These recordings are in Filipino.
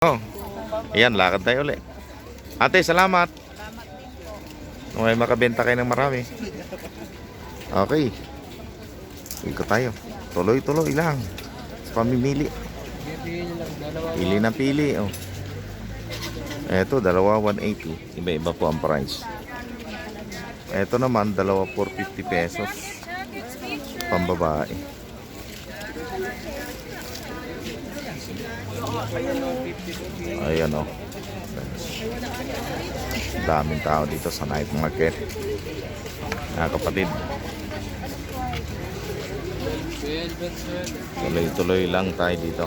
Oh, ayan, lakad tayo ulit. Ate, salamat. May makabenta kayo ng marami. Okay. Ikot tayo. Tuloy-tuloy lang. Sa pamimili. Pili na pili. Oh. Eto, dalawa 180. Iba-iba po ang price. Eto naman, dalawa 450 pesos. Pambabae. Ayan o. Daming tao dito sa night market. Mga kapatid, tuloy-tuloy lang tayo dito.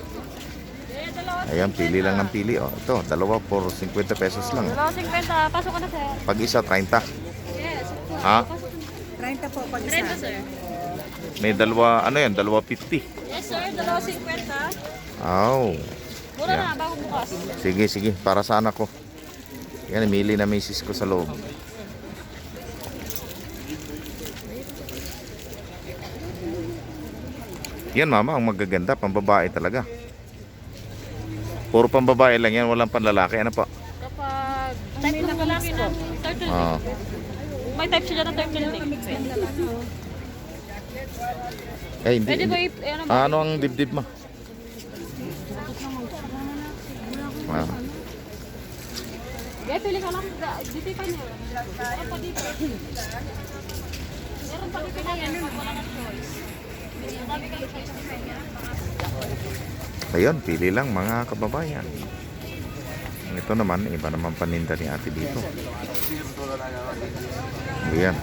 Ayan, pili lang ng pili. Oh, ito, dalawa for 50 pesos lang. Dalawa 50. Pasok ko na, sir. Pag isa, 30. Yes. Ha? 30 po pag isa. 30, sir. May dalawa, ano yan, dalawa 50. Yes, sir. Dalawa 50. Oh. Mura Yeah. na, bago bukas. Sige, sige. Para sa anak ko. Yan, mili na misis ko sa loob. Yan, mama, ang magaganda. Pambabae talaga. Puro pambabae lang yan. Walang panlalaki. Ano pa? Kapag type na lalaki ng turtle Ah. may type siya ng turtle neck. Eh, hindi. Pwede ba hindi. ano ba? Ano ang dibdib mo? Ah. Gaya, pili ka lang. Dito pa niya. Meron pa dito. Meron pa dito na yan. Wala na choice. Ayun, pili lang mga kababayan. Ito naman, iba naman paninda ni ate dito. Ayan.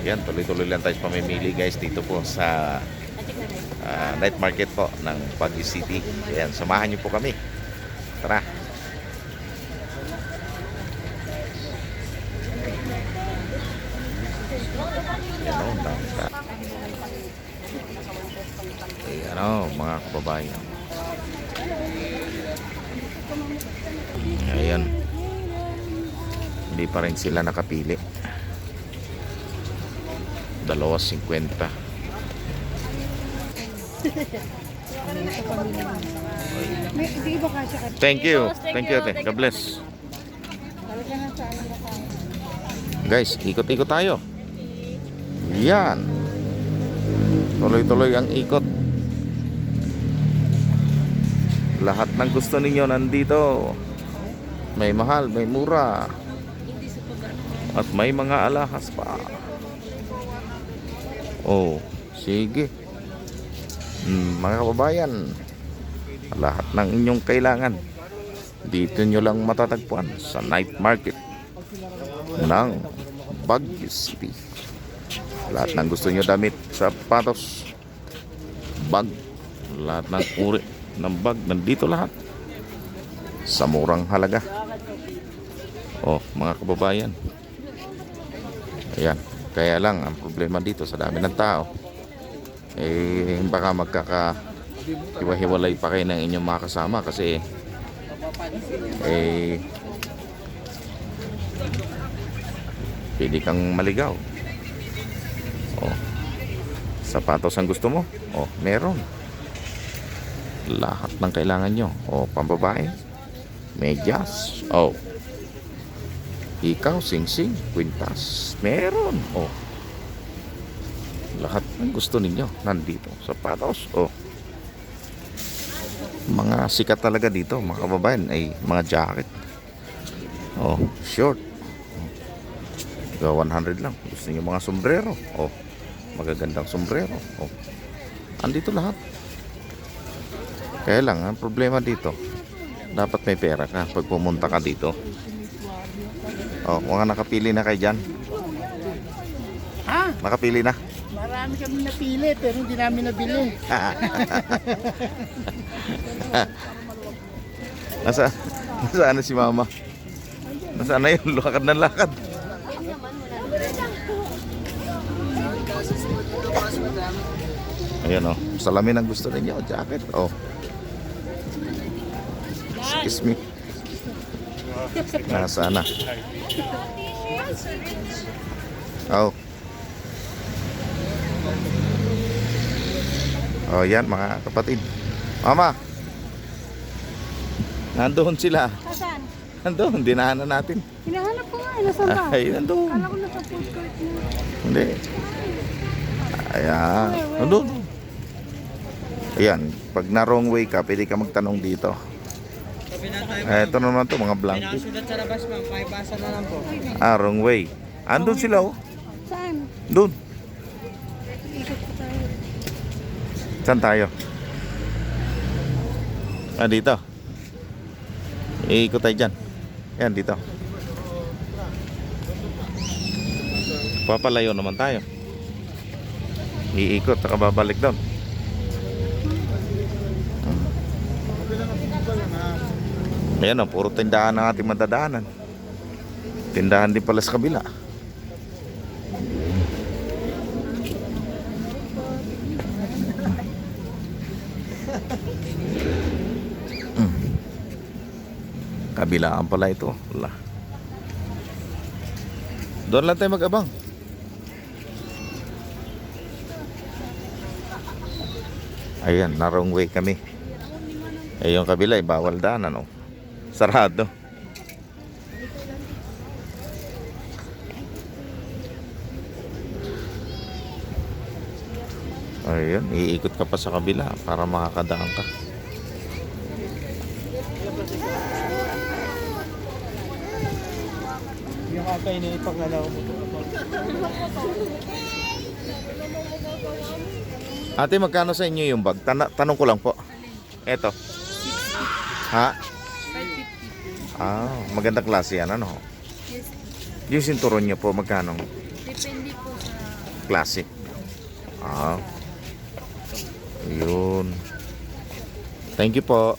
Yan, tuloy-tuloy lang tayo pamimili guys dito po sa night market po ng Baguio City. Ayan, samahan niyo po kami. Tara. Ayan o, ayan o, mga kababayan. Ayan. Hindi pa rin sila nakapili. Dalawa 50. Thank you. Thank you, ate. God bless. Guys, ikot-ikot tayo. Yan. Tuloy-tuloy ang ikot. Lahat ng gusto ninyo nandito. May mahal, may mura. At may mga alahas pa. Oh, sige. Mga kababayan, lahat ng inyong kailangan dito nyo lang matatagpuan sa night market ng Baguio City. Lahat ng gusto nyo damit, sapatos, bag, lahat ng uri ng bag, nandito lahat sa murang halaga. Oh, mga kababayan, ayan. Kaya lang, ang problema dito sa dami ng tao, eh baka magkakahiwa-hiwalay pa kayo ng inyong mga kasama kasi pwede kang maligaw. Oh, sapatos ang gusto mo? Oh, meron. Lahat ng kailangan nyo. Oh, pambabae, medyas. Oh, ikaw, sing-sing, kwintas, meron. Oh, lahat ng gusto ninyo nandito. Sapatos. Oh, mga sikat talaga dito mga kababayan ay mga jacket. Oh, short. 100 lang. Gusto niyo mga sombrero. Oh, magagandang sombrero. Oh, andito lahat. Kaya lang, ang problema dito, dapat may pera ka pag pumunta ka dito. Oh, mga nakapili na kayo dyan? Ah, Nakapili na? marami kami napili pero hindi namin nabili. Nasaan na si mama? Nasaan na yun? Lakad na lakad. Ayan o. Salamin ang gusto ninyo. Jacket. Oh. Excuse me. Nasaan na? Oh. O yan mga kapatid. Mama. Nandoon sila. Saan? Nandoon, dinahanan natin. Hinahanap ko nga, nasa ba? Ay, nandoon. Kala ko nasa food court na. Hindi. Ayan. Nandoon. Ayan. Pag na wrong way ka, pwede ka magtanong dito. Ito naman to mga blanket. Pinakasulat sa labas, ma'am. Pakibasa na lang po. Wrong way. Andun sila oh. Saan? Doon. Ikot ko tayo. Saan tayo? Dito. Iikot tayo dyan. Yan, dito. Papalayo naman tayo. Iikot, saka babalik doon. Ayan o, puro tindahan ang ating madadaanan. Tindahan din pala sa kabila. Kabilaan pala ito. Wala. Doon lang tayo mag-abang. Ayan, na wrong way kami. Eh, yung kabila ay bawal daan, ano? Sarado. Ayan, iikot ka pa sa kabila para makakadaan ka. Yung kakay na ipaglalaw mo. Ate, magkano sa inyo yung bag? Tanong ko lang po. Eto. Ha? 550. Magandang klase yan, ano? Yes. Yung sinturon nyo po, magkano? Depende po sa... Classic. Yun. Thank you po.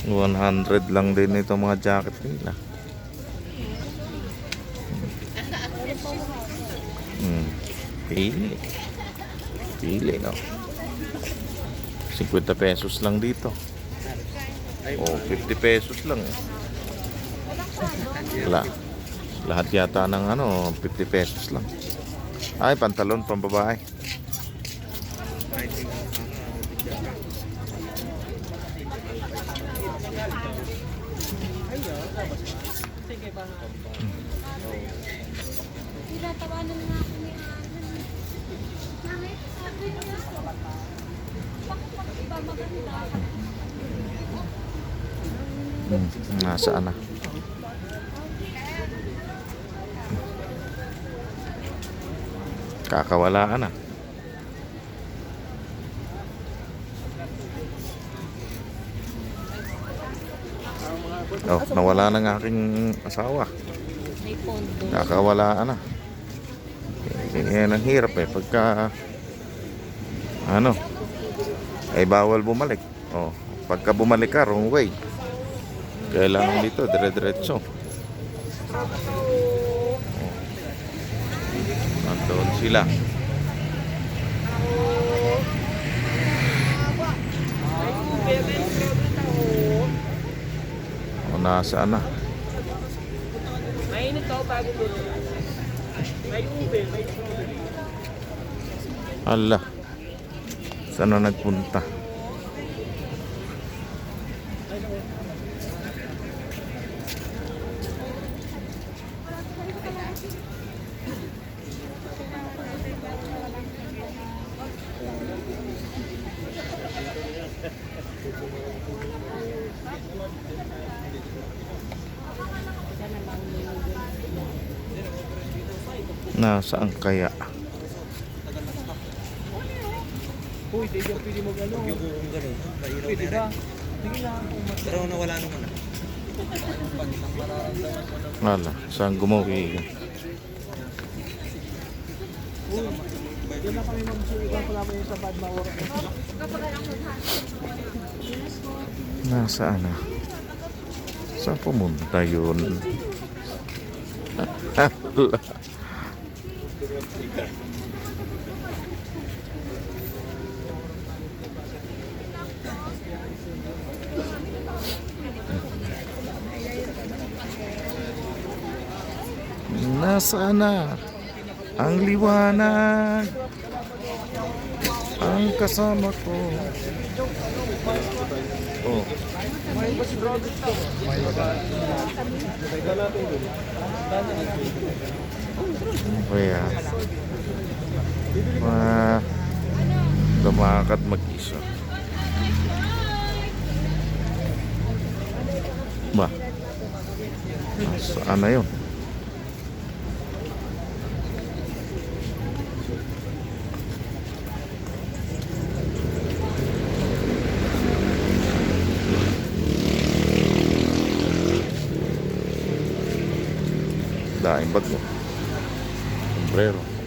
$100 lang din ito mga jacket nila. Pili. Pili, no? 50 pesos lang dito. Oh, 50 pesos lang. Wala. Lahat yata ng 50 pesos lang. Ay, pantalon pambabae. Tinatawanan nga ako ni Alan. Nanay, sabi niya. Iba maganda. Nasaan na? Kakawalaan na. Oh, nawala ng aking asawa. May pondo. Kakawalaan na. Yan ang hirap eh. Pagka ay bawal bumalik. Oh, pagka bumalik ka, wrong way. Kailangan dito, dire-diretso. Nandoon sila. O, nasaan na? Mainit ako bago mo. May ube, may strawberry. Ala. Saan na nagpunta? Nasaan kaya? Uy, di yung pili mo gano'n. Yung kung gano'n. Pwede ba? Sige lang. Pero nawala naman na. Ala, saan gumawi? Doon na kami magsuligan pala mo yung sa bad mawak. Nasaan na? Saan pumunta yun? Ala. Nasaan na? ang liwanag ang kasama ko. Oh. Kaya lumakad mag-isa. Ba? Saan na yun? Daing bag mo. Sombrero.